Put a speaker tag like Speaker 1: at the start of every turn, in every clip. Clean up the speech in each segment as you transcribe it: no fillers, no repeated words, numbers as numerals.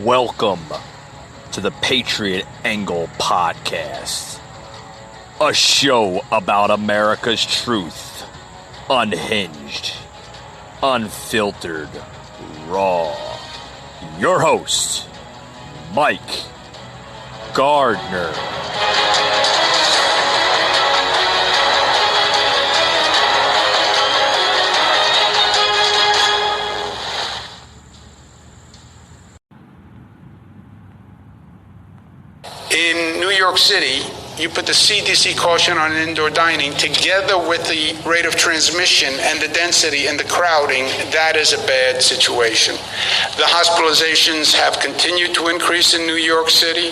Speaker 1: Welcome to the Patriot Angle Podcast, a show about America's truth, unhinged, unfiltered, raw. Your host, Mike Gardner.
Speaker 2: In New York City, you put the CDC caution on indoor dining together with the rate of transmission and the density and the crowding. That is a bad situation. The hospitalizations have continued to increase in New York City.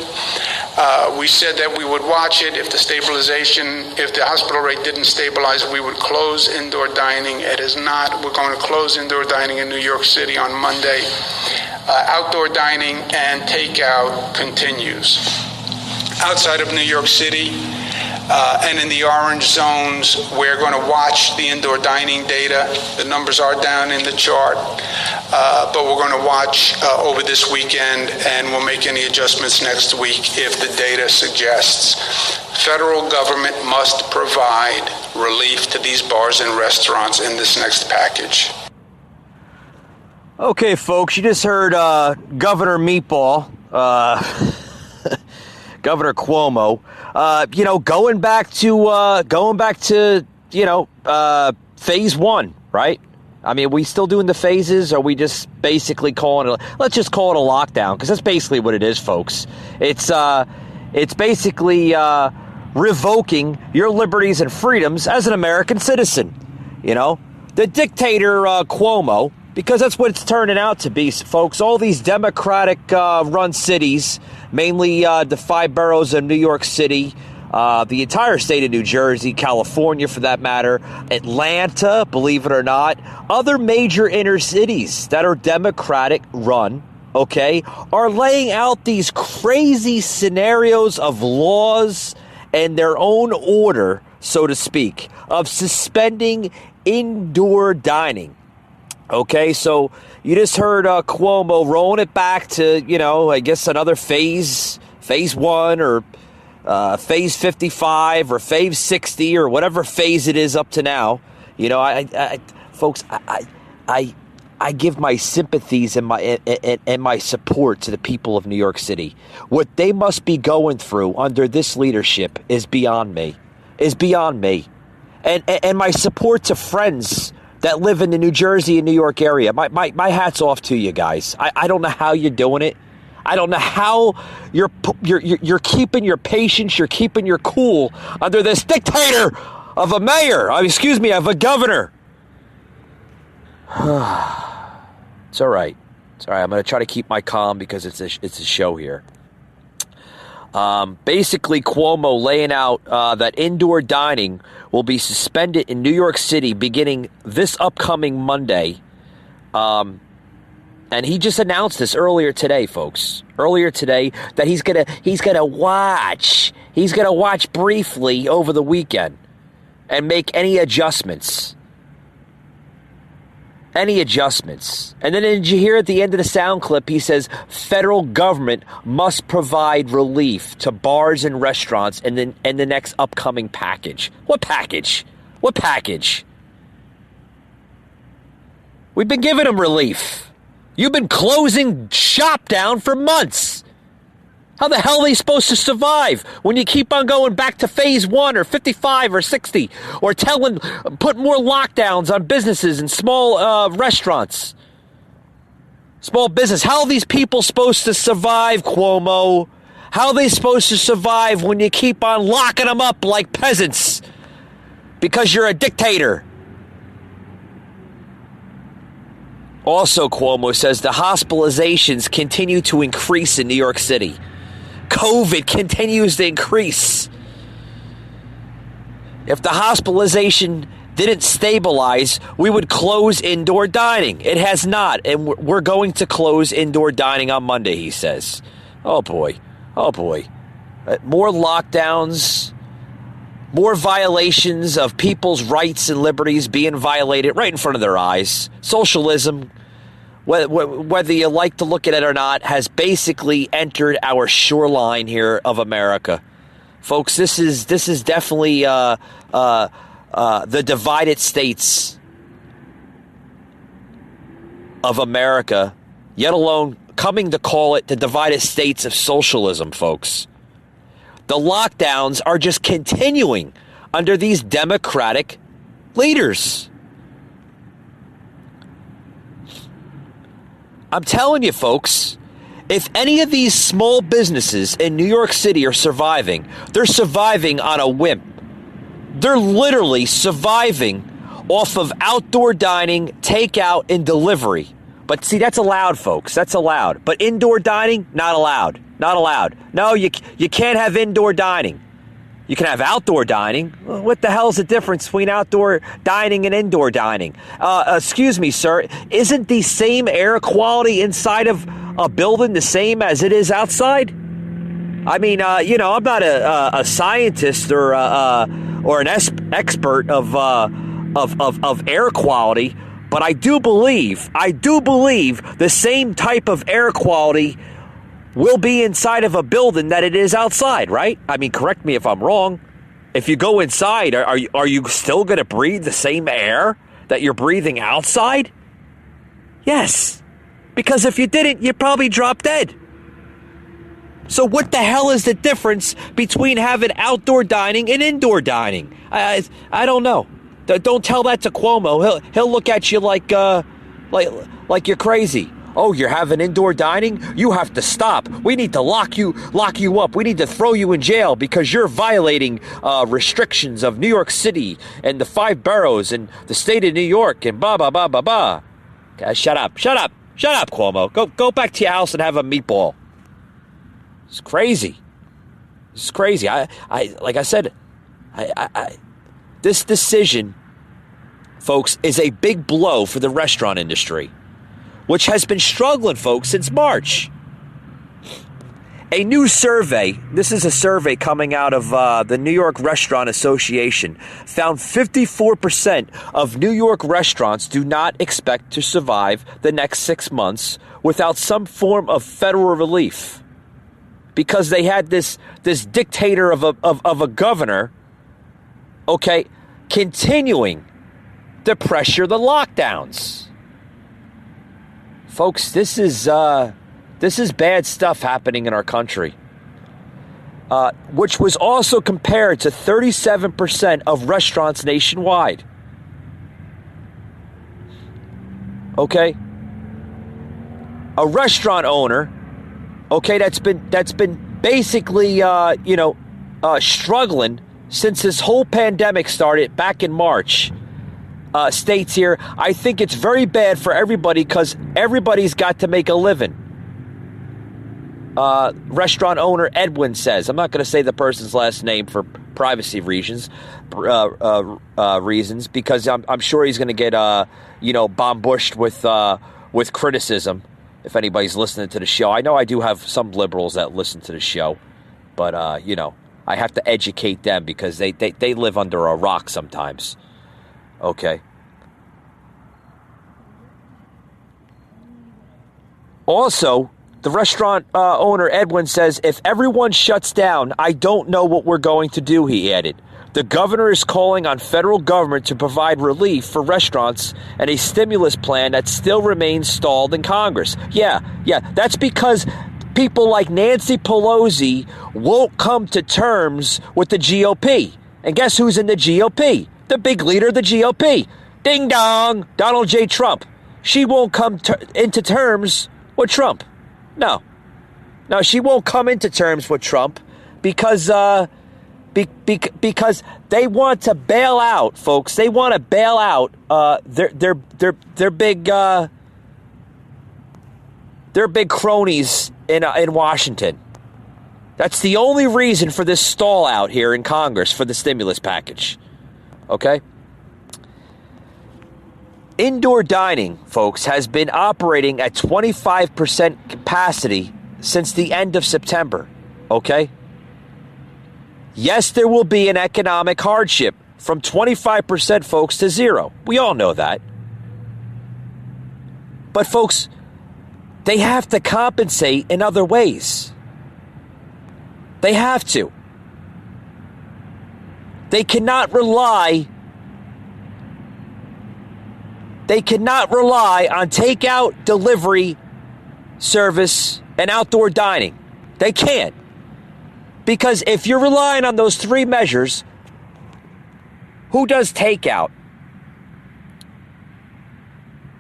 Speaker 2: We said that we would watch it. If the hospital rate didn't stabilize, we would close indoor dining. It is not. We're going to close indoor dining in New York City on Monday. Outdoor dining and takeout continues. Outside of New York City and in the orange zones, we're going to watch the indoor dining data. The numbers are down in the chart, but we're going to watch over this weekend, and we'll make any adjustments next week if the data suggests. Federal government must provide relief to these bars and restaurants in this next package.
Speaker 1: Okay, folks, you just heard Governor Meatball, Governor Cuomo, going back to phase one, right? I mean, are we still doing the phases? Or are we just basically let's just call it a lockdown, because that's basically what it is, folks. It's basically revoking your liberties and freedoms as an American citizen. The dictator Cuomo, because that's what it's turning out to be, folks. All these Democratic-run cities, mainly the 5 boroughs of New York City, the entire state of New Jersey, California for that matter, Atlanta, believe it or not, other major inner cities that are Democratic-run, okay, are laying out these crazy scenarios of laws and their own order, so to speak, of suspending indoor dining. Okay, so you just heard Cuomo rolling it back to, I guess another phase one or phase 55 or phase 60 or whatever phase it is up to now. Folks, I give my sympathies and my support to the people of New York City. What they must be going through under this leadership is beyond me. And my support to friends that live in the New Jersey and New York area. My hat's off to you guys. I don't know how you're doing it. I don't know how you're keeping your patience, you're keeping your cool under this dictator of a mayor. Of a governor. It's all right. I'm going to try to keep my calm because it's a show here. Basically, Cuomo laying out that indoor dining will be suspended in New York City beginning this upcoming Monday. And he just announced this earlier today, folks. That he's gonna watch. He's gonna watch briefly over the weekend and make any adjustments. And then did you hear at the end of the sound clip, he says federal government must provide relief to bars and restaurants in the next upcoming package. What package? We've been giving them relief. You've been closing shop down for months. How the hell are they supposed to survive when you keep on going back to phase 1 or 55 or 60 or put more lockdowns on businesses and small restaurants, small business? How are these people supposed to survive, Cuomo? How are they supposed to survive when you keep on locking them up like peasants because you're a dictator? Also, Cuomo says the hospitalizations continue to increase in New York City. COVID continues to increase. If the hospitalization didn't stabilize, we would close indoor dining. It has not, and we're going to close indoor dining on Monday, he says. Oh boy. More lockdowns, more violations of people's rights and liberties being violated right in front of their eyes. Socialism whether you like to look at it or not, has basically entered our shoreline here of America. Folks, this is definitely the divided states of America, yet alone coming to call it the divided states of socialism, folks. The lockdowns are just continuing under these Democratic leaders. I'm telling you, folks, if any of these small businesses in New York City are surviving, they're surviving on a whim. They're literally surviving off of outdoor dining, takeout, and delivery. But see, that's allowed, folks. That's allowed. But indoor dining, not allowed. Not allowed. No, you can't have indoor dining. You can have outdoor dining. What the hell's the difference between outdoor dining and indoor dining? Excuse me, sir. Isn't the same air quality inside of a building the same as it is outside? I mean, I'm not a scientist or an expert of air quality, but I do believe the same type of air quality will be inside of a building that it is outside, right? I mean, correct me if I'm wrong. If you go inside, are you still going to breathe the same air that you're breathing outside? Yes. Because if you didn't, you'd probably drop dead. So what the hell is the difference between having outdoor dining and indoor dining? I don't know. Don't tell that to Cuomo. He'll look at you like you're crazy. Oh, you're having indoor dining? You have to stop. We need to lock you up. We need to throw you in jail because you're violating restrictions of New York City and the 5 boroughs and the state of New York and blah, blah, blah, blah, blah. Okay, shut up, Cuomo. Go back to your house and have a meatball. It's crazy. It's crazy. I like I said, this decision, folks, is a big blow for the restaurant industry, which has been struggling, folks, since March. A new survey, this is a survey coming out of the New York Restaurant Association, found 54% of New York restaurants do not expect to survive the next 6 months without some form of federal relief. Because they had this dictator of a governor, okay, continuing to pressure the lockdowns. Folks, this is bad stuff happening in our country, which was also compared to 37% of restaurants nationwide. Okay, a restaurant owner, okay, that's been basically struggling since this whole pandemic started back in March. States here, I think it's very bad for everybody because everybody's got to make a living. Restaurant owner Edwin says, I'm not going to say the person's last name for privacy reasons, because I'm sure he's going to get bombushed with criticism if anybody's listening to the show. I know I do have some liberals that listen to the show, but I have to educate them because they live under a rock sometimes. Okay. Also, the restaurant owner, Edwin, says, if everyone shuts down, I don't know what we're going to do, he added. The governor is calling on federal government to provide relief for restaurants and a stimulus plan that still remains stalled in Congress. Yeah, that's because people like Nancy Pelosi won't come to terms with the GOP. And guess who's in the GOP? The big leader of the GOP. Ding dong, Donald J. Trump. She won't come into terms with Trump. No, she won't come into terms with Trump because because they want to bail out, folks. They want to bail out their big cronies in Washington. That's the only reason for this stall out here in Congress for the stimulus package. Okay? Indoor dining, folks, has been operating at 25% capacity since the end of September. Okay? Yes, there will be an economic hardship from 25%, folks, to zero. We all know that. But folks, they have to compensate in other ways. They have to. They cannot rely on takeout, delivery, service, and outdoor dining. They can't. Because if you're relying on those three measures, who does takeout?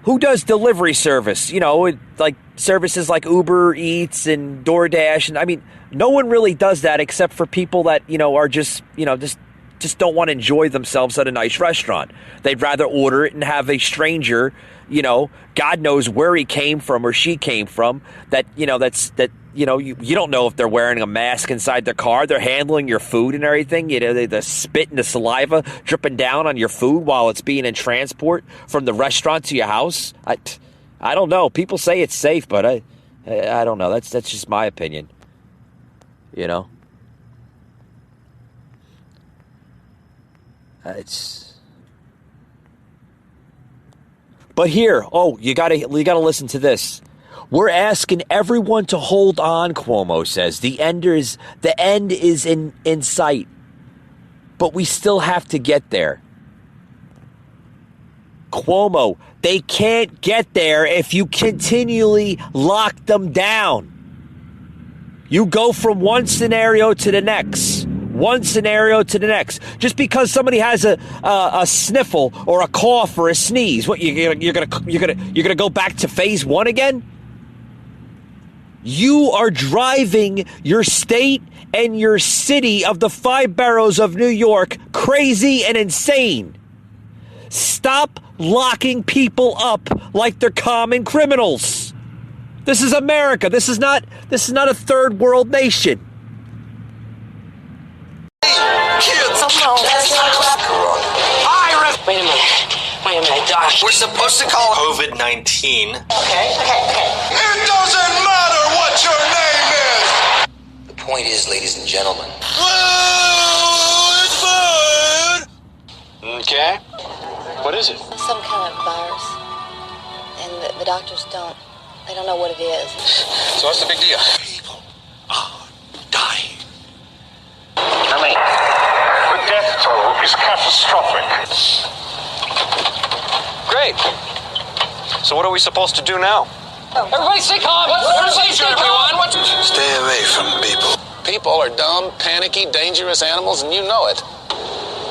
Speaker 1: Who does delivery service? You know, like services like Uber Eats and DoorDash. And I mean, no one really does that except for people that, are just don't want to enjoy themselves at a nice restaurant. They'd rather order it and have a stranger, God knows where he came from or she came from, you don't know if they're wearing a mask inside their car. They're handling your food and everything. The spit and the saliva dripping down on your food while it's being in transport from the restaurant to your house. I don't know. People say it's safe, but I don't know. That's just my opinion. But here, you gotta listen to this. We're asking everyone to hold on, Cuomo says. The end is in sight. But we still have to get there. Cuomo, they can't get there if you continually lock them down. You go from one scenario to the next. One scenario to the next. Just because somebody has a sniffle or a cough or a sneeze, what you're gonna go back to phase one again? You are driving your state and your city of the 5 boroughs of New York crazy and insane. Stop locking people up like they're common criminals. This is America. This is not a third world nation.
Speaker 3: Wait a minute, Doc.
Speaker 4: We're supposed to call COVID-19.
Speaker 3: Okay.
Speaker 5: It doesn't matter what your name is!
Speaker 4: The point is, ladies and gentlemen.
Speaker 5: Well, it's fine!
Speaker 4: Okay. What is it?
Speaker 6: Some kind of virus. And the doctors they don't know what it is.
Speaker 4: So what's the big deal?
Speaker 5: People are dying.
Speaker 4: How many?
Speaker 7: The death toll is catastrophic.
Speaker 4: Great. So what are we supposed to do now?
Speaker 3: Everybody stay calm. Everybody stay calm.
Speaker 5: Stay away from people.
Speaker 8: People are dumb, panicky, dangerous animals, and you know it.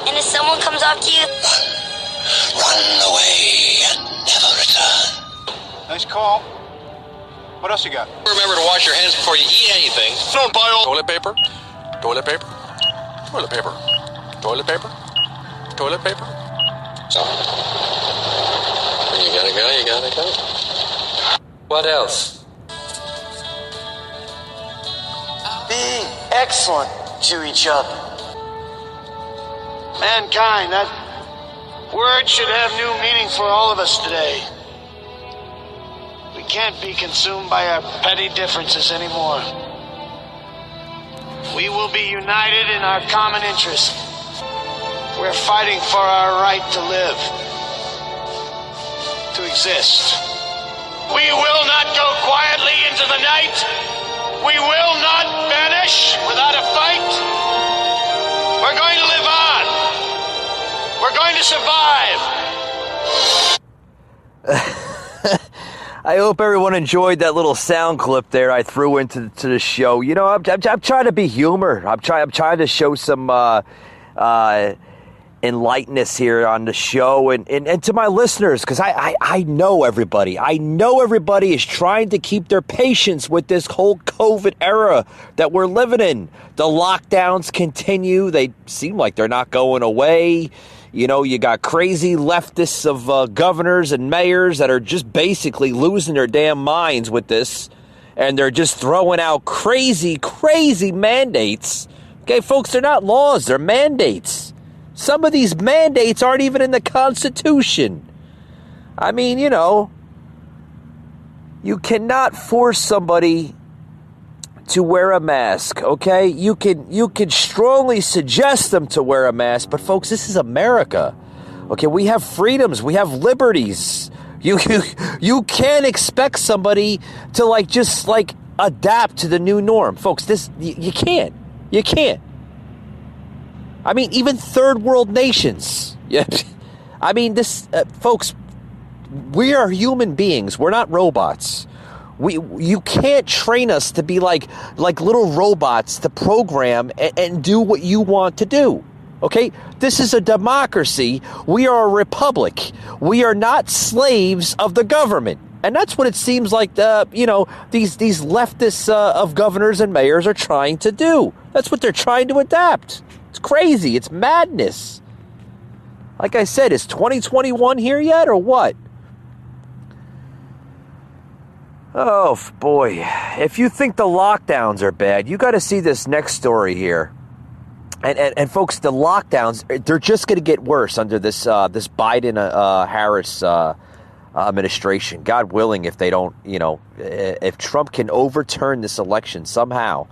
Speaker 6: And if someone comes up to you,
Speaker 5: Run away and never return.
Speaker 7: Nice call. What else you got?
Speaker 4: Remember to wash your hands before you eat anything.
Speaker 8: Don't buy all toilet paper, toilet paper, toilet paper, toilet paper, toilet paper. So, you gotta go.
Speaker 4: What else?
Speaker 9: Being excellent to each other. Mankind, that word should have new meaning for all of us today. We can't be consumed by our petty differences anymore. We will be united in our common interest. We're fighting for our right to live, to exist. We will not go quietly into the night. We will not vanish without a fight. We're going to live on. We're going to survive.
Speaker 1: I hope everyone enjoyed that little sound clip there I threw into the show. I'm trying to be humor. I'm trying to show some enlightenment here on the show and to my listeners, because I know everybody. I know everybody is trying to keep their patience with this whole COVID era that we're living in. The lockdowns continue. They seem like they're not going away. You got crazy leftists of governors and mayors that are just basically losing their damn minds with this. And they're just throwing out crazy mandates. Okay, folks, they're not laws. They're mandates. Some of these mandates aren't even in the Constitution. I mean, you cannot force somebody to wear a mask, okay? You can strongly suggest them to wear a mask, but folks, this is America. Okay, we have freedoms, we have liberties. You can't expect somebody to just adapt to the new norm, folks. You can't. You can't. I mean, even third world nations. Yeah. I mean, folks. We are human beings. We're not robots. You can't train us to be like little robots to program and do what you want to do. Okay? This is a democracy. We are a republic. We are not slaves of the government. And that's what it seems like these leftists of governors and mayors are trying to do. That's what they're trying to adapt. It's crazy. It's madness. Like I said, is 2021 here yet or what? Oh, boy. If you think the lockdowns are bad, you got to see this next story here. And folks, the lockdowns, they're just going to get worse under this Biden-Harris administration. God willing, if they don't, if Trump can overturn this election somehow,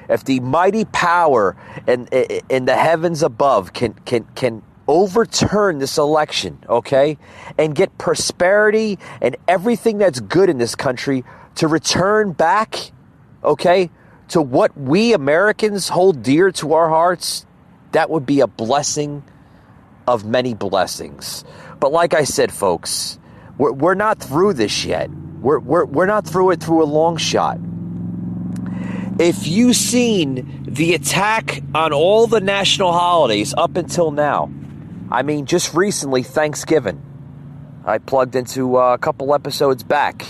Speaker 1: if the mighty power in the heavens above can overturn this election, okay, and get prosperity and everything that's good in this country to return back, okay, to what we Americans hold dear to our hearts, that would be a blessing of many blessings. But like I said, folks, we're not through this yet. We're not through it through a long shot. If you've seen the attack on all the national holidays up until now, I mean, just recently, Thanksgiving, I plugged into a couple episodes back,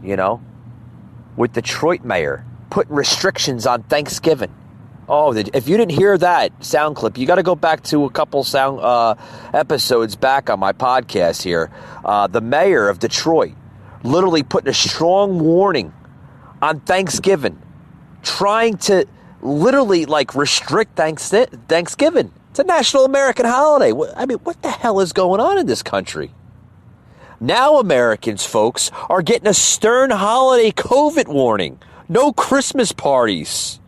Speaker 1: with Detroit mayor putting restrictions on Thanksgiving. Oh, if you didn't hear that sound clip, you got to go back to a couple episodes back on my podcast here. The mayor of Detroit literally putting a strong warning on Thanksgiving, trying to literally restrict Thanksgiving. It's a national American holiday. I mean, what the hell is going on in this country? Now Americans, folks, are getting a stern holiday COVID warning. No Christmas parties.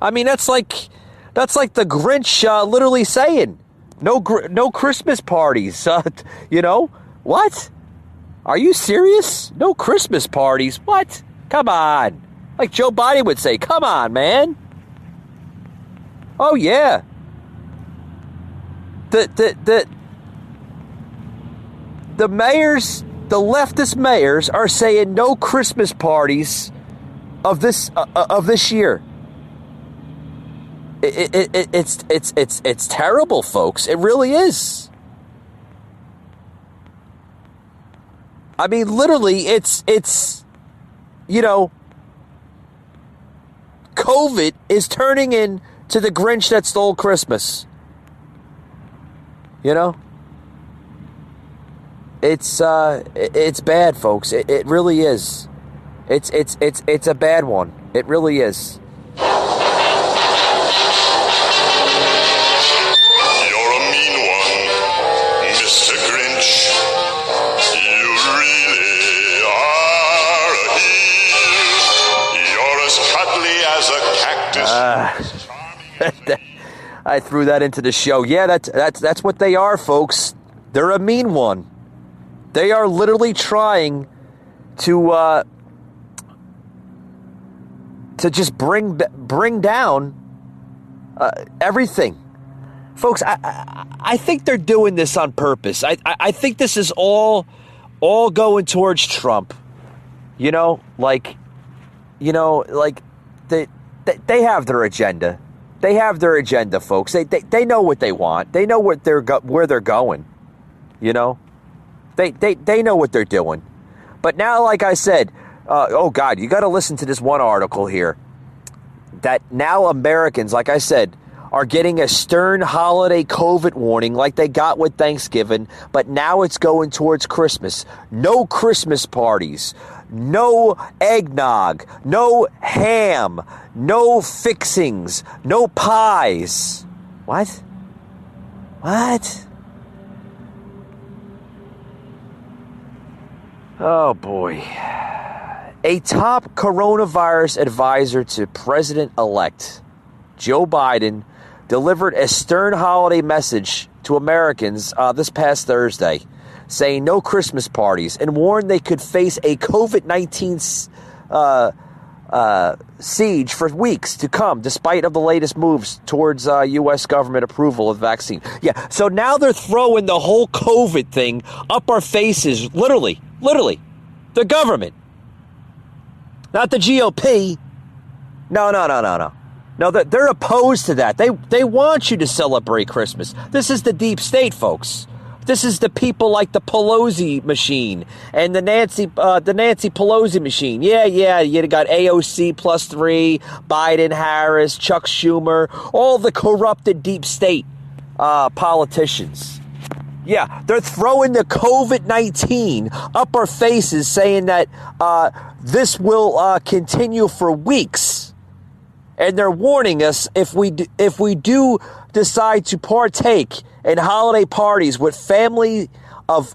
Speaker 1: I mean, that's like the Grinch literally saying, no Christmas parties. What? Are you serious? No Christmas parties? What? Come on. Like Joe Biden would say, come on, man. Oh, yeah. The mayors, the leftist mayors, are saying no Christmas parties of this year. It's terrible, folks. It really is. I mean, literally, it's COVID is turning into the Grinch that stole Christmas. It's bad, folks. It really is. It's a bad one. It really is.
Speaker 5: You're a mean one, Mr. Grinch. You really are a heel. You're as cuddly as a cactus.
Speaker 1: I threw that into the show. Yeah, that's what they are, folks. They're a mean one. They are literally trying to just bring down everything. Folks, I think they're doing this on purpose. I think this is all going towards Trump. They have their agenda. They have their agenda, folks. They know what they want. They know where they're going. They know what they're doing. But now, like I said, oh God, you got to listen to this one article here. That now Americans, like I said, are getting a stern holiday COVID warning like they got with Thanksgiving, but now it's going towards Christmas. No Christmas parties, no eggnog, no ham, no fixings, no pies. What? Oh boy. A top coronavirus advisor to President-elect Joe Biden delivered a stern holiday message to Americans this past Thursday. saying no Christmas parties and warned they could face a COVID-19 siege for weeks to come, despite of the latest moves towards U.S. government approval of the vaccine. Yeah, so now they're throwing the whole COVID thing up our faces, literally, the government, not the GOP. No. No, they're opposed to that. They want you to celebrate Christmas. This is the deep state, folks. This is the people like the Pelosi machine and the Nancy Pelosi machine. Yeah, you got AOC +3, Biden, Harris, Chuck Schumer, all the corrupted deep state politicians. Yeah, they're throwing the COVID-19 up our faces, saying that this will continue for weeks, and they're warning us if we do decide to partake in holiday parties with family of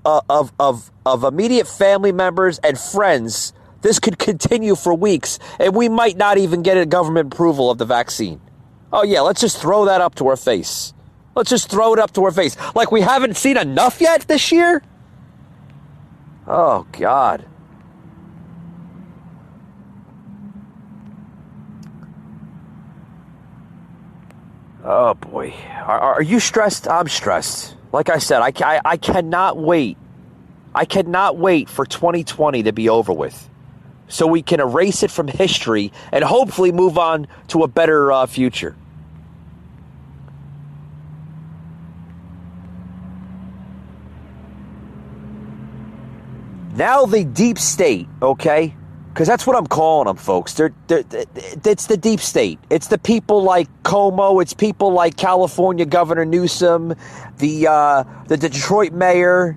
Speaker 1: immediate family members and friends, this could continue for weeks, and we might not even get a government approval of the vaccine. Oh yeah, let's just throw that up to our face. Let's just throw it up to our face. Like we haven't seen enough yet this year? Oh, God. Oh, boy. Are you stressed? I'm stressed. Like I said, I cannot wait. I cannot wait for 2020 to be over with, so we can erase it from history and hopefully move on to a better future. Now the deep state, okay? Because that's what I'm calling them, folks. It's the deep state. It's the people like Cuomo. It's people like California Governor Newsom, the Detroit mayor,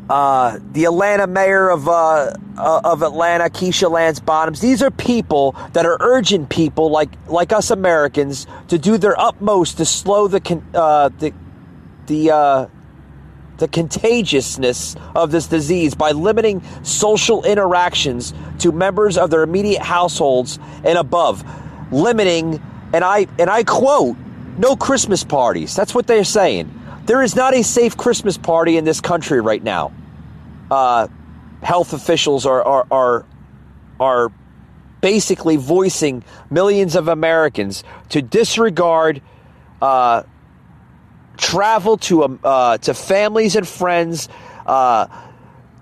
Speaker 1: the Atlanta mayor of Atlanta, Keisha Lance Bottoms. These are people that are urging people like us Americans to do their utmost to slow the contagiousness of this disease by limiting social interactions to members of their immediate households and above. Limiting, and I quote, no Christmas parties. That's what they're saying. There is not a safe Christmas party in this country right now. Health officials are basically voicing millions of Americans to disregard travel to families and friends,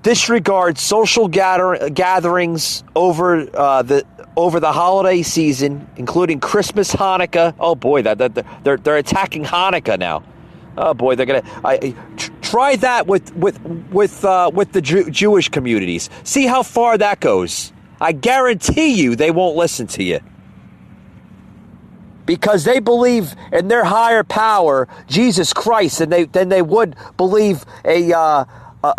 Speaker 1: disregard social gatherings over the holiday season, including Christmas, Hanukkah. Oh boy, they're attacking Hanukkah now. Oh boy, they're gonna try that with the Jewish communities. See how far that goes. I guarantee you they won't listen to you, because they believe in their higher power, Jesus Christ, than they would believe a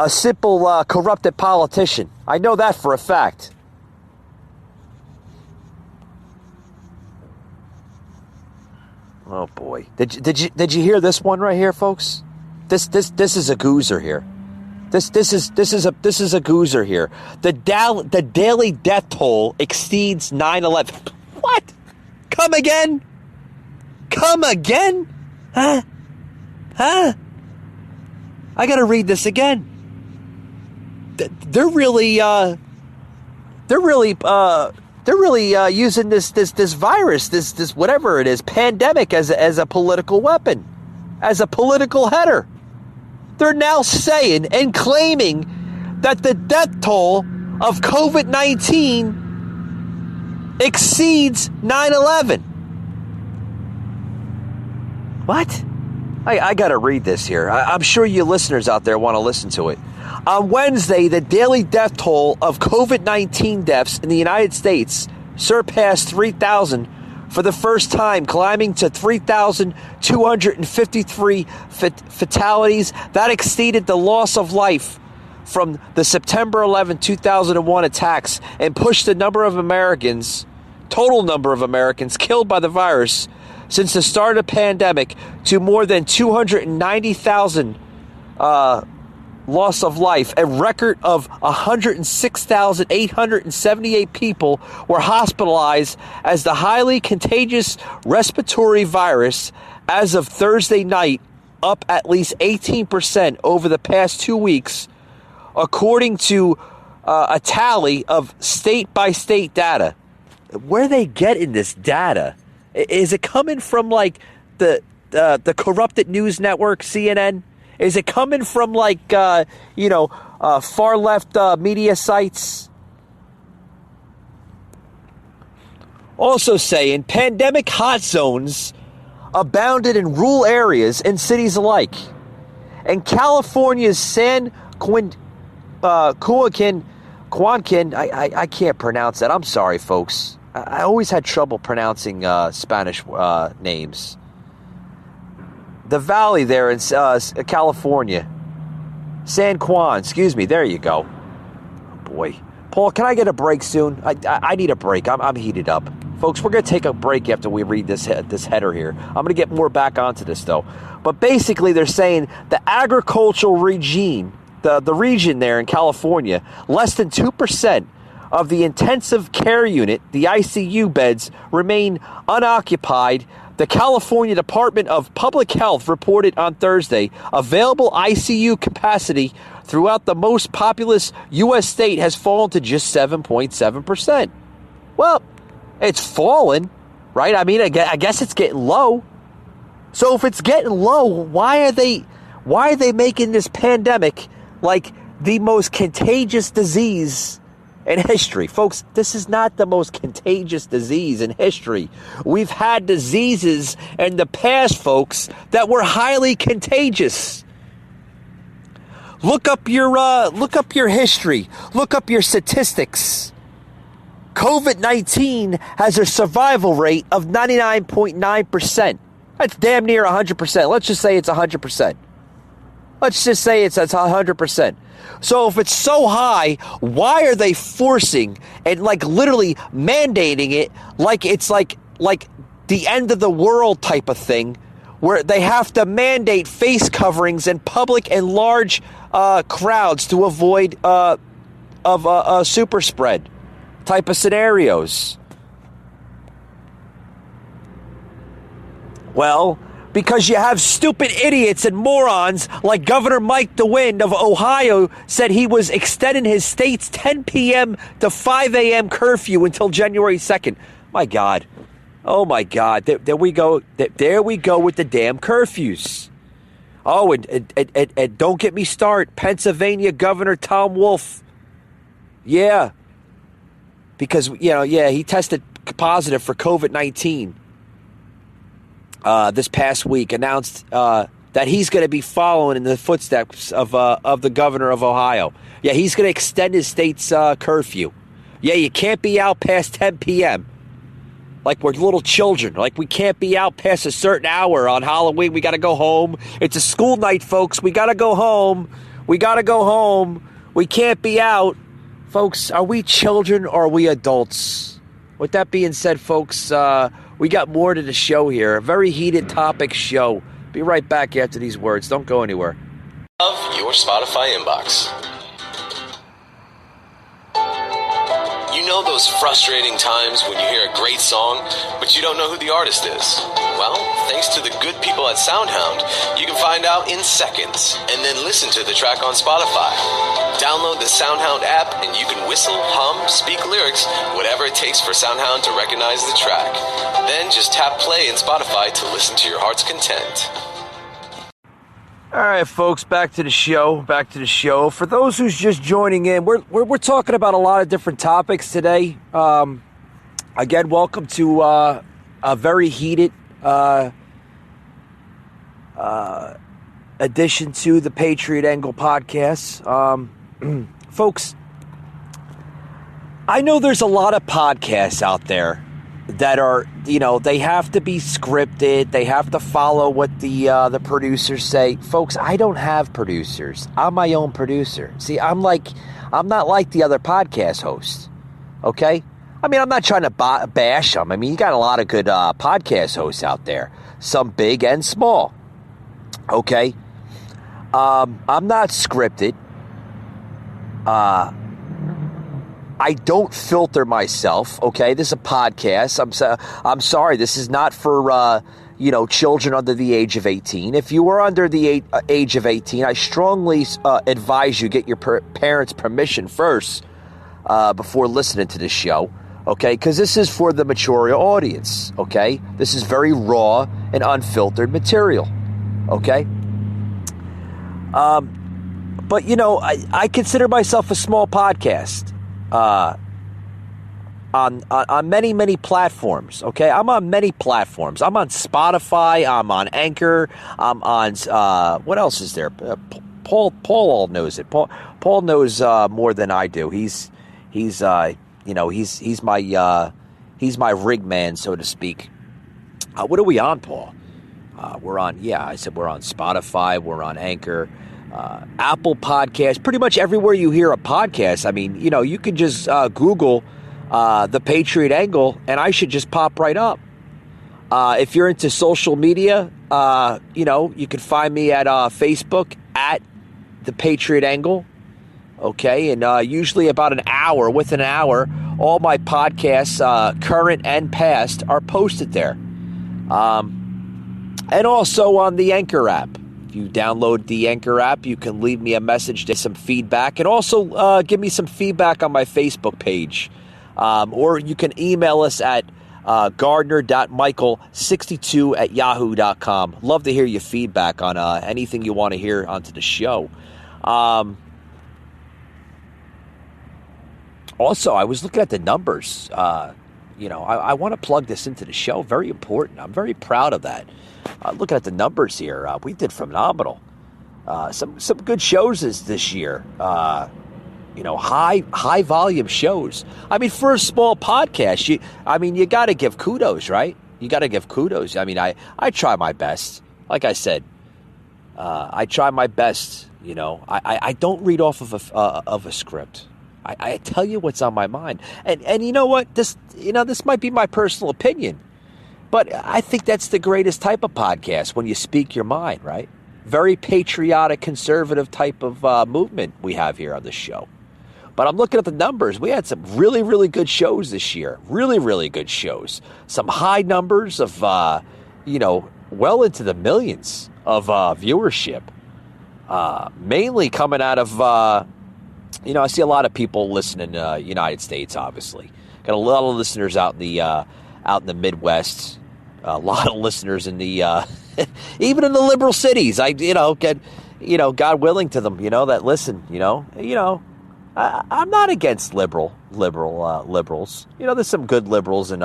Speaker 1: simple corrupted politician. I know that for a fact. Oh boy! Did you hear this one right here, folks? This is a goozer here. This is a goozer here. The daily death toll exceeds 9/11. What? Come again? Come again? Huh? I gotta read this again. They're really using this virus, this whatever it is, pandemic as a political weapon, as a political header. They're now saying and claiming that the death toll of COVID-19 exceeds 9/11. What? I got to read this here. I'm sure you listeners out there want to listen to it. On Wednesday, the daily death toll of COVID-19 deaths in the United States surpassed 3,000 for the first time, climbing to 3,253 fatalities. That exceeded the loss of life from the September 11, 2001 attacks and pushed the total number of Americans killed by the virus since the start of the pandemic to more than 290,000 loss of life. A record of 106,878 people were hospitalized as the highly contagious respiratory virus as of Thursday night up at least 18% over the past 2 weeks, according to a tally of state-by-state data. Where are they getting this data? Is it coming from, like, the corrupted news network, CNN? Is it coming from, like, far-left media sites? Also saying pandemic hot zones abounded in rural areas and cities alike. And California's San Quintin, I can't pronounce that. I'm sorry, folks. I always had trouble pronouncing Spanish names. The valley there in California. San Juan, excuse me. There you go. Oh, boy. Paul, can I get a break soon? I need a break. I'm heated up. Folks, we're going to take a break after we read this header here. I'm going to get more back onto this, though. But basically, they're saying the agricultural region, the region there in California, less than 2% of the intensive care unit, the ICU beds, remain unoccupied. The California Department of Public Health reported on Thursday available ICU capacity throughout the most populous U.S. state has fallen to just 7.7%. Well, it's fallen, right? I mean, I guess it's getting low. So if it's getting low, why are they making this pandemic like the most contagious disease in history? Folks, this is not the most contagious disease in history. We've had diseases in the past, folks, that were highly contagious. Look up your history. Look up your statistics. COVID-19 has a survival rate of 99.9%. That's damn near 100%. Let's just say it's 100%. Let's just say it's 100%. So if it's so high, why are they forcing and like literally mandating it like it's like the end of the world type of thing, where they have to mandate face coverings in public and large crowds to avoid a super spread type of scenarios? Well, because you have stupid idiots and morons like Governor Mike DeWine of Ohio said he was extending his state's 10 p.m. to 5 a.m. curfew until January 2nd. My God. Oh, my God. There we go. There we go with the damn curfews. Oh, and don't get me started. Pennsylvania Governor Tom Wolf. Yeah. Because, he tested positive for COVID-19. This past week, announced that he's going to be following in the footsteps of the governor of Ohio. Yeah, he's going to extend his state's curfew. Yeah, you can't be out past 10 p.m. like we're little children. Like we can't be out past a certain hour on Halloween. We got to go home. It's a school night, folks. We got to go home. We got to go home. We can't be out. Folks, are we children or are we adults? With that being said, folks, we got more to the show here. A very heated topic show. Be right back after these words. Don't go anywhere.
Speaker 10: Of your Spotify inbox. You know those frustrating times when you hear a great song, but you don't know who the artist is? Well, thanks to the good people at SoundHound, you can find out in seconds and then listen to the track on Spotify. Download the SoundHound app and you can whistle, hum, speak lyrics, whatever it takes for SoundHound to recognize the track. Then just tap play in Spotify to listen to your heart's content.
Speaker 1: All right, folks, back to the show. For those who's just joining in, we're talking about a lot of different topics today. Again, welcome to a very heated addition to the Patriot Angle podcast. Folks, I know there's a lot of podcasts out there that are, they have to be scripted. They have to follow what the producers say. Folks, I don't have producers. I'm my own producer. See, I'm not like the other podcast hosts. Okay? I mean, I'm not trying to bash them. I mean, you got a lot of good podcast hosts out there, some big and small. Okay? I'm not scripted. I don't filter myself, okay? This is a podcast. I'm sorry. This is not for, children under the age of 18. If you are under the age of 18, I strongly advise you get your parents' permission first before listening to this show, okay? Because this is for the mature audience, okay? This is very raw and unfiltered material, okay? But, I consider myself a small podcast on many, many platforms, okay? I'm on many platforms. I'm on Spotify. I'm on Anchor. I'm on, what else is there? Paul all knows it. Paul knows more than I do. He's my rig man, so to speak. What are we on, Paul? We're on Spotify. We're on Anchor. Apple Podcasts, pretty much everywhere you hear a podcast. I mean, you could just Google The Patriot Angle, and I should just pop right up. If you're into social media, you can find me at Facebook at The Patriot Angle. Okay, and usually about within an hour, all my podcasts, current and past, are posted there. And also on the Anchor app. If you download the Anchor app, you can leave me a message to some feedback, and also give me some feedback on my Facebook page. Or you can email us at gardner.michael62@yahoo.com. Love to hear your feedback on anything you want to hear onto the show. Also, I was looking at the numbers. I want to plug this into the show. Very important. I'm very proud of that. Looking at the numbers here, we did phenomenal. Some good shows this year. High volume shows. I mean, for a small podcast, you got to give kudos, right? You got to give kudos. I mean, I try my best. Like I said, I try my best. I don't read off of a script. I tell you what's on my mind. And you know what? This might be my personal opinion, but I think that's the greatest type of podcast, when you speak your mind, right? Very patriotic, conservative type of movement we have here on this show. But I'm looking at the numbers. We had some really, really good shows this year. Really, really good shows. Some high numbers of, well into the millions of viewership. Mainly coming out of, I see a lot of people listening in United States, obviously. Got a lot of listeners out in the Midwest. A lot of listeners in the, even in the liberal cities. I get, God willing to them, that listen, I'm not against liberals. There's some good liberals and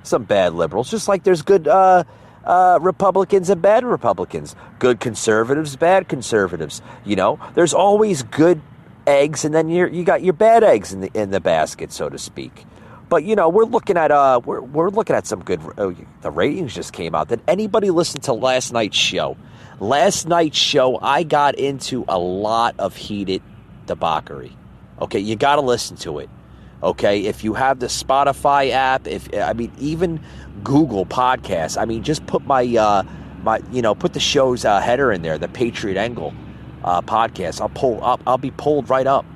Speaker 1: some bad liberals, just like there's good Republicans and bad Republicans, good conservatives, bad conservatives. There's always good eggs, and then you got your bad eggs in the basket, so to speak. But we're looking at some good. The ratings just came out. Did anybody listen to last night's show? Last night's show, I got into a lot of heated debauchery. Okay, you got to listen to it. Okay, if you have the Spotify app, even Google Podcasts, just put put the show's header in there, the Patriot Angle podcast. I'll be pulled right up.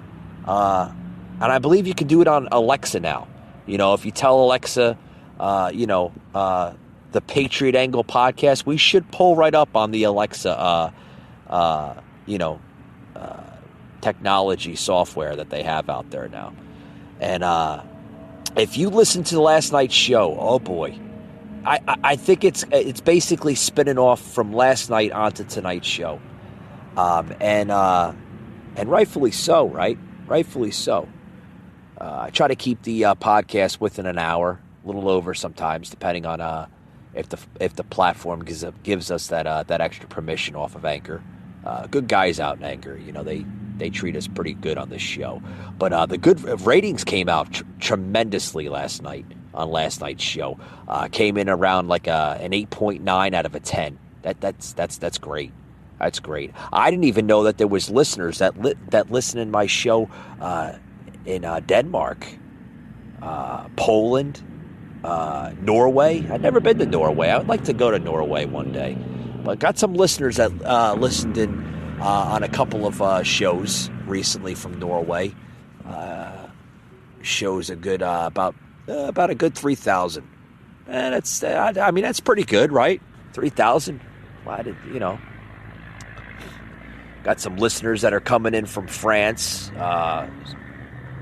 Speaker 1: And I believe you can do it on Alexa now. If you tell Alexa, the Patriot Angle podcast, we should pull right up on the Alexa, technology software that they have out there now. And if you listen to last night's show, oh boy, I think it's basically spinning off from last night onto tonight's show, and rightfully so, right? Rightfully so. I try to keep the podcast within an hour, a little over sometimes, depending on if the platform gives us that extra permission off of Anchor. Good guys out in Anchor, they treat us pretty good on this show. But the good ratings came out tremendously last night on last night's show. Came in around like an 8.9 out of a 10. That's great. That's great. I didn't even know that there was listeners that listen in my show in Denmark, Poland, Norway. I've never been to Norway. I would like to go to Norway one day. But got some listeners that listened in on a couple of shows recently from Norway. Shows a good about a good 3,000, and that's pretty good, right? 3,000? Why did, got some listeners that are coming in from France.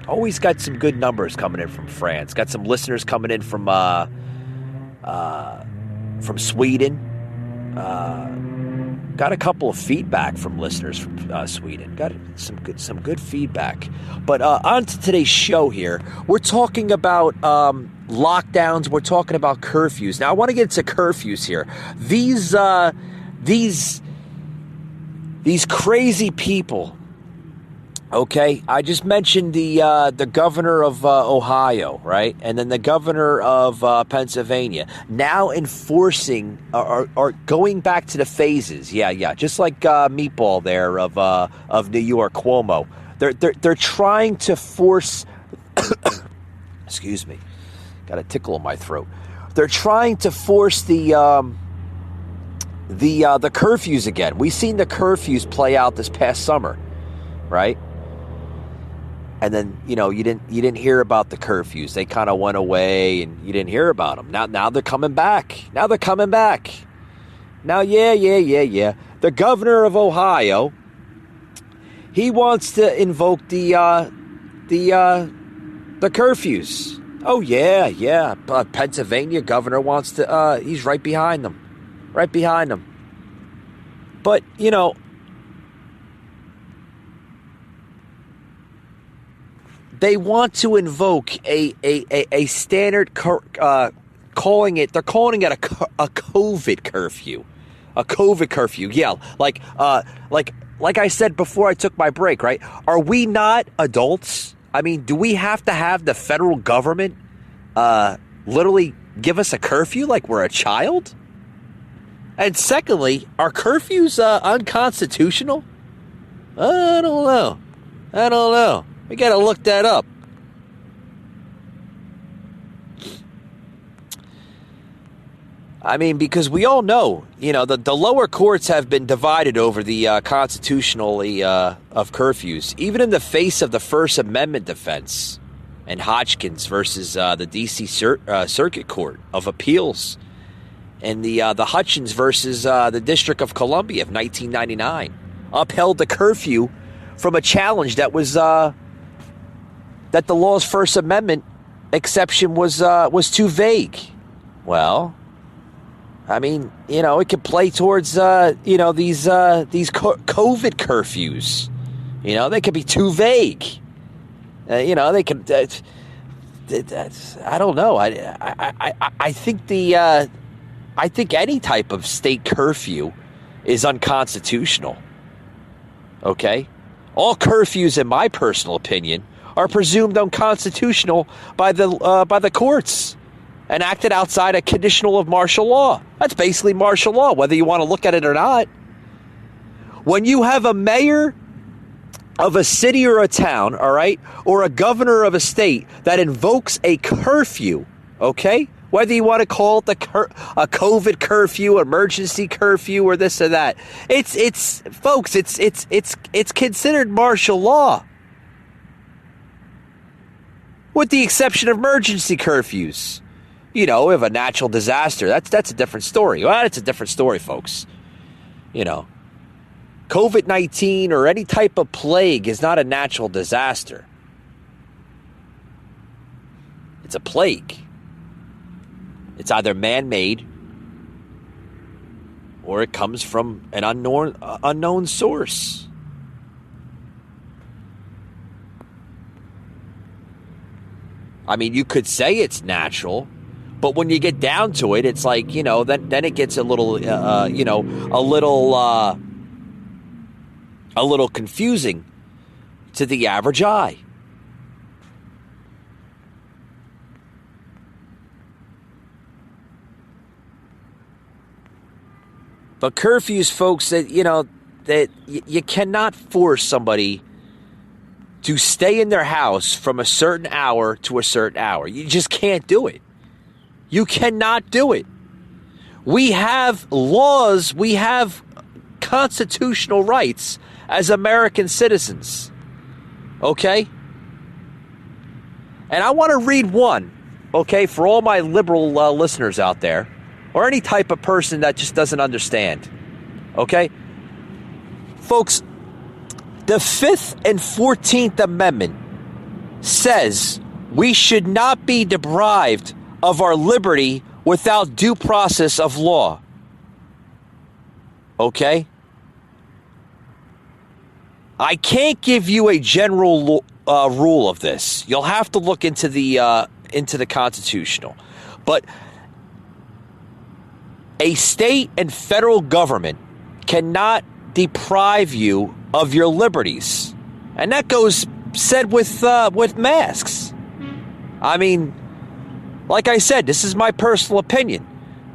Speaker 1: Always got some good numbers coming in from France. Got some listeners coming in from Sweden. Got a couple of feedback from listeners from Sweden. Got some good feedback. But on to today's show here. We're talking about lockdowns. We're talking about curfews. Now I want to get into curfews here. These crazy people. Okay, I just mentioned the governor of Ohio, right, and then the governor of Pennsylvania now enforcing or going back to the phases. Yeah, just like Meatball there of New York, Cuomo. They're trying to force. Excuse me, got a tickle in my throat. They're trying to force the curfews again. We've seen the curfews play out this past summer, right? And then, you didn't hear about the curfews. They kind of went away and you didn't hear about them. Now they're coming back. Now, yeah. The governor of Ohio, he wants to invoke the curfews. Oh, yeah. Pennsylvania governor wants to, he's right behind them. But, they want to invoke a standard calling it a COVID curfew. A COVID curfew. Yeah, like I said before I took my break, right? Are we not adults? I mean, do we have to have the federal government literally give us a curfew like we're a child? And secondly, are curfews unconstitutional? I don't know. We got to look that up. I mean, because we all know, the lower courts have been divided over the constitutionality of curfews, even in the face of the First Amendment defense and Hodgkins versus the D.C. Circuit Court of Appeals and the Hutchins versus the District of Columbia of 1999 upheld the curfew from a challenge that was that the law's First Amendment exception was too vague. Well, I mean, it could play towards these COVID curfews. They could be too vague. They could. I don't know. I think I think any type of state curfew is unconstitutional. Okay, all curfews, in my personal opinion, are presumed unconstitutional by the courts, enacted outside a conditional of martial law. That's basically martial law, whether you want to look at it or not. When you have a mayor of a city or a town, all right, or a governor of a state that invokes a curfew, okay, whether you want to call it a COVID curfew, emergency curfew, or this or that, it's considered martial law. With the exception of emergency curfews. If a natural disaster, that's a different story. Well, it's a different story, folks. COVID-19 or any type of plague is not a natural disaster. It's a plague. It's either man-made or it comes from an unknown source. I mean, you could say it's natural, but when you get down to it, it's like, then it gets a little, a little confusing to the average eye. But curfews, folks, that you cannot force somebody to stay in their house from a certain hour to a certain hour. You just can't do it. You cannot do it. We have laws, we have constitutional rights as American citizens. Okay? And I want to read one, okay, for all my liberal listeners out there. or any type of person that just doesn't understand. Okay? Folks, the 5th and 14th Amendment says we should not be deprived of our liberty without due process of law. Okay? I can't give you a general rule of this. You'll have to look into the constitutional. But a state and federal government cannot deprive you of your liberties. And that goes said with masks. I mean, like I said, this is my personal opinion.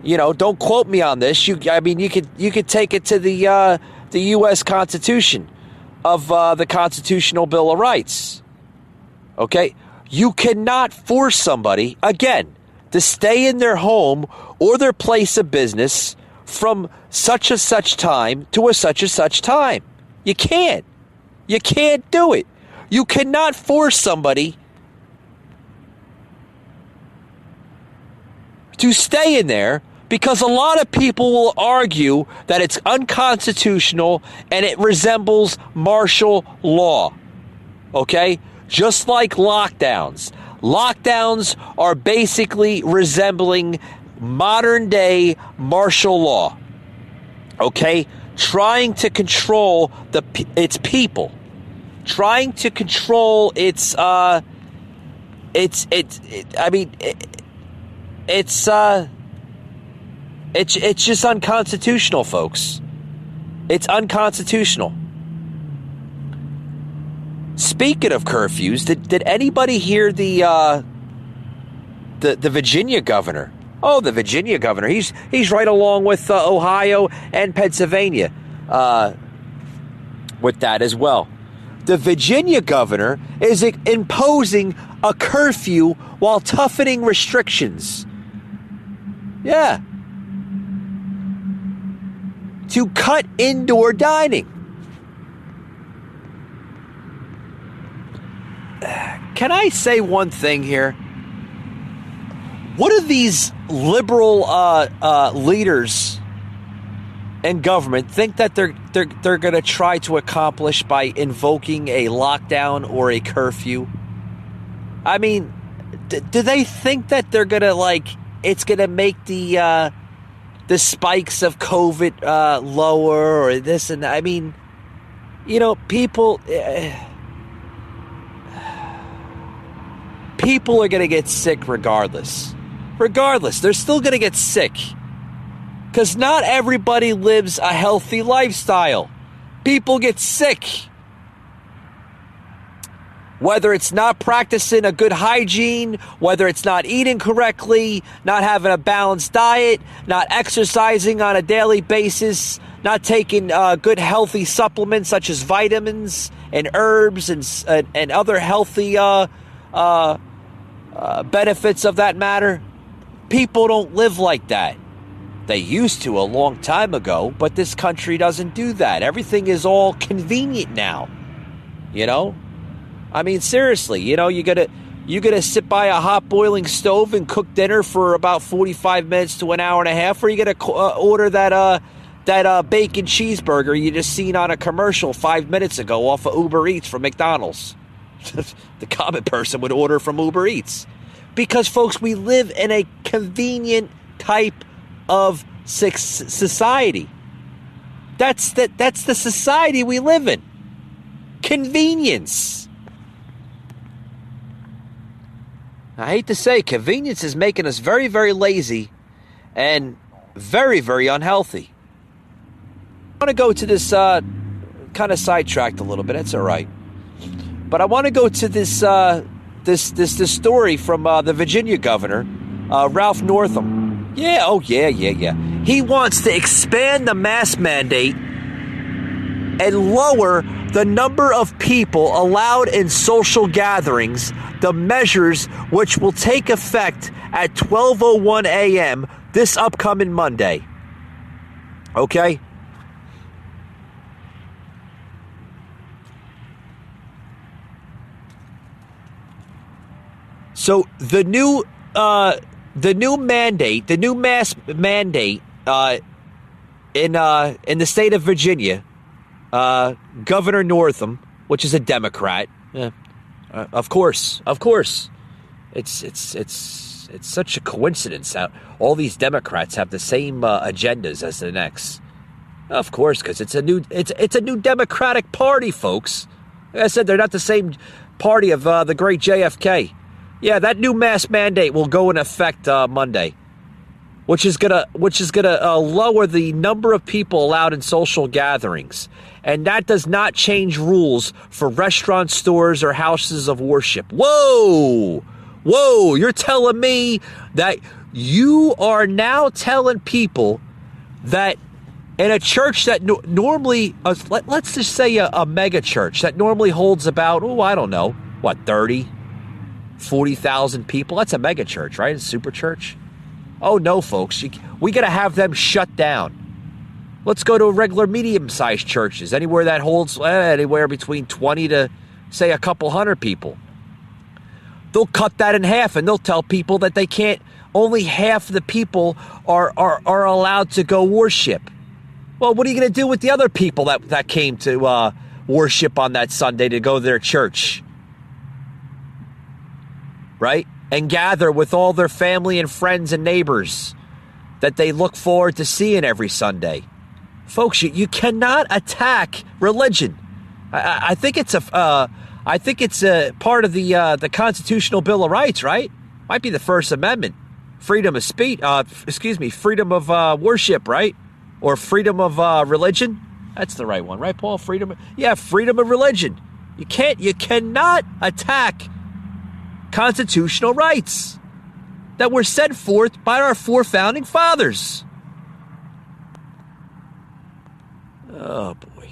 Speaker 1: You know, don't quote me on this. You could take it to the U.S. Constitution of the Constitutional Bill of Rights. Okay? You cannot force somebody, again, to stay in their home or their place of business from such and such time to a such and such time. You can't. You can't do it. You cannot force somebody to stay in there, because a lot of people will argue that it's unconstitutional and it resembles martial law. Okay? Just like lockdowns. Lockdowns are basically resembling modern day martial law. Okay? Trying to control its people. Trying to control its it's just unconstitutional, folks. It's unconstitutional. Speaking of curfews, did anybody hear the Virginia governor? Oh, the Virginia governor. He's right along with Ohio and Pennsylvania with that as well. The Virginia governor is imposing a curfew while toughening restrictions. Yeah. To cut indoor dining. Can I say one thing here? What do these liberal leaders in government think that they're going to try to accomplish by invoking a lockdown or a curfew? I mean, do they think that they're going to it's going to make the spikes of COVID lower or this and that? I mean, you know, people are going to get sick regardless. Regardless, they're still going to get sick. Because not everybody lives a healthy lifestyle. People get sick. Whether it's not practicing a good hygiene, whether it's not eating correctly, not having a balanced diet, not exercising on a daily basis, not taking good healthy supplements such as vitamins and herbs and other healthy benefits of that matter. People don't live like that. They used to a long time ago, but this country doesn't do that. Everything is all convenient now. You know? I mean, seriously, you know, you gotta sit by a hot boiling stove and cook dinner for about 45 minutes to an hour and a half, or you gotta order that bacon cheeseburger you just seen on a commercial 5 minutes ago off of Uber Eats from McDonald's. The common person would order from Uber Eats. Because, folks, we live in a convenient type of society. That's the society we live in. Convenience. I hate to say, convenience is making us very, very lazy and very, very unhealthy. I want to go to this kind of sidetracked a little bit. That's all right. But I want to go to this this story from the Virginia governor, Ralph Northam. Yeah, oh yeah. He wants to expand the mask mandate and lower the number of people allowed in social gatherings, the measures which will take effect at 12:01 a.m. this upcoming Monday. Okay? So the new the new mask mandate in the state of Virginia, Governor Northam, which is a Democrat, of course, it's such a coincidence that all these Democrats have the same agendas as the next. Of course, because it's a new Democratic Party, folks. Like I said, they're not the same party of the great JFK. Yeah, that new mask mandate will go in effect Monday, which is gonna lower the number of people allowed in social gatherings, and that does not change rules for restaurants, stores, or houses of worship. Whoa, you're telling me that you are now telling people that in a church that normally, let's just say a mega church that normally holds about, 30, 40,000 people. That's a mega church, right? A super church. Oh, no, folks. We got to have them shut down. Let's go to regular medium-sized churches, anywhere that holds anywhere between 20 to, say, a couple hundred people. They'll cut that in half, and they'll tell people that they can't, only half the people are allowed to go worship. Well, what are you going to do with the other people that came to worship on that Sunday to go to their church? Right? And gather with all their family and friends and neighbors that they look forward to seeing every Sunday. Folks, you cannot attack religion. I think it's a part of the Constitutional Bill of Rights, right? Might be the First Amendment. Freedom of speech, freedom of worship, right? Or freedom of religion. That's the right one, right, Paul? Freedom of religion. You cannot attack constitutional rights that were set forth by our four founding fathers. Oh, boy.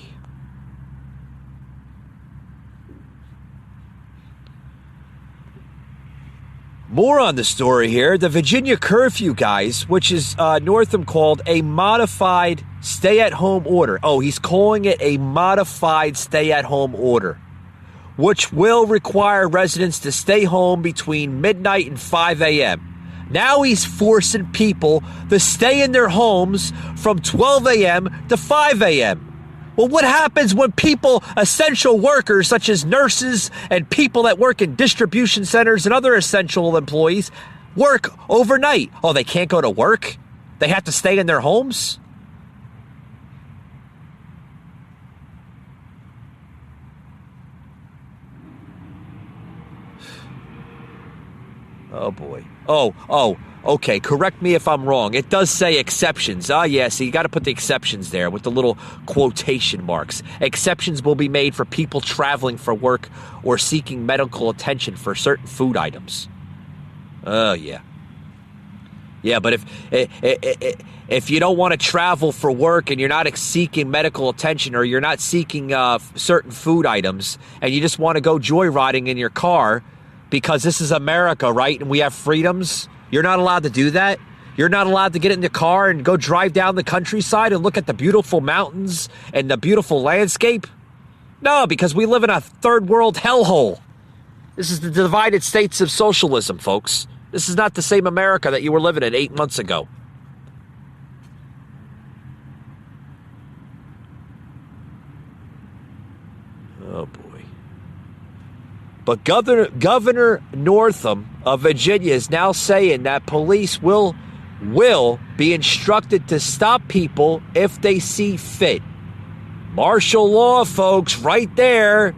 Speaker 1: More on the story here. The Virginia curfew, guys, which is Northam called a modified stay-at-home order. Oh, he's calling it a modified stay-at-home order, which will require residents to stay home between midnight and 5 a.m. Now he's forcing people to stay in their homes from 12 a.m. to 5 a.m. Well, what happens when people, essential workers such as nurses and people that work in distribution centers and other essential employees, work overnight? Oh, they can't go to work? They have to stay in their homes? Oh, boy. Okay. Correct me if I'm wrong. It does say exceptions. So you got to put the exceptions there with the little quotation marks. Exceptions will be made for people traveling for work or seeking medical attention for certain food items. Oh, yeah. Yeah, but if you don't want to travel for work and you're not seeking medical attention or you're not seeking certain food items and you just want to go joyriding in your car because this is America, right? And we have freedoms. You're not allowed to do that. You're not allowed to get in the car and go drive down the countryside and look at the beautiful mountains and the beautiful landscape. No, because we live in a third world hellhole. This is the divided states of socialism, folks. This is not the same America that you were living in 8 months ago. Oh, boy. But Governor Northam of Virginia is now saying that police will be instructed to stop people if they see fit. Martial law, folks, right there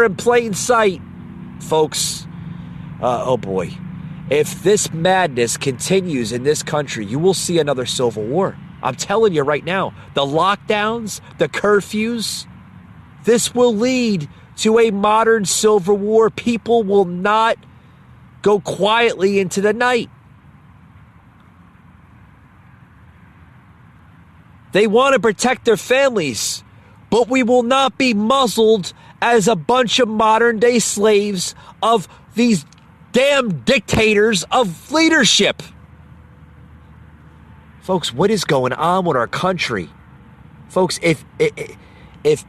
Speaker 1: in plain sight, folks. Oh, boy. If this madness continues in this country, you will see another civil war. I'm telling you right now, the lockdowns, the curfews, this will lead to a modern civil war. People will not go quietly into the night. They want to protect their families, but we will not be muzzled as a bunch of modern day slaves of these damn dictators of leadership. Folks, what is going on with our country? Folks, if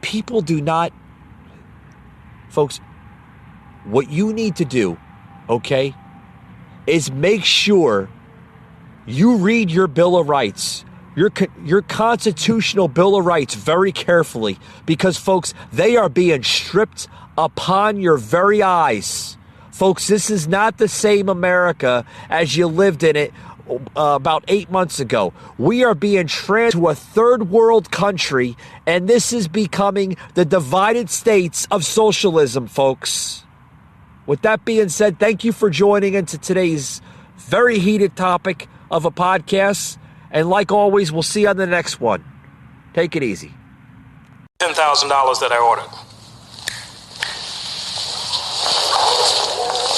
Speaker 1: people do not, folks, what you need to do, okay, is make sure you read your Bill of Rights, your constitutional Bill of Rights very carefully, because, folks, they are being stripped upon your very eyes. Folks, this is not the same America as you lived in it about 8 months ago. We are being transferred to a third world country, and this is becoming the divided states of socialism, folks. With that being said, thank you for joining into today's very heated topic of a podcast. And like always, we'll see you on the next one. Take it easy.
Speaker 11: $10,000 that I ordered.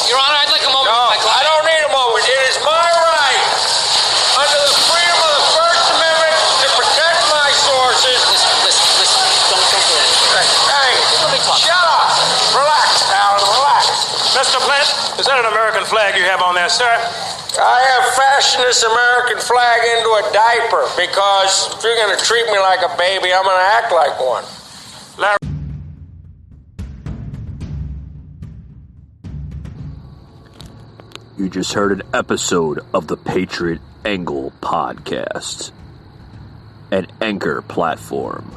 Speaker 3: Your Honor, I'd like a moment.
Speaker 9: No, I don't need a moment. It is my right, under the freedom of the First Amendment, to protect my sources.
Speaker 3: Listen. Don't do that.
Speaker 9: Hey,
Speaker 3: Let me talk.
Speaker 9: shut up. Relax, Alan, relax.
Speaker 11: Mr. Flint, is that an American flag you have on there, sir?
Speaker 9: I have fashioned this American flag into a diaper because if you're going to treat me like a baby, I'm going to act like one.
Speaker 11: Larry.
Speaker 1: You just heard an episode of the Patriot Angle Podcast, an Anchor platform.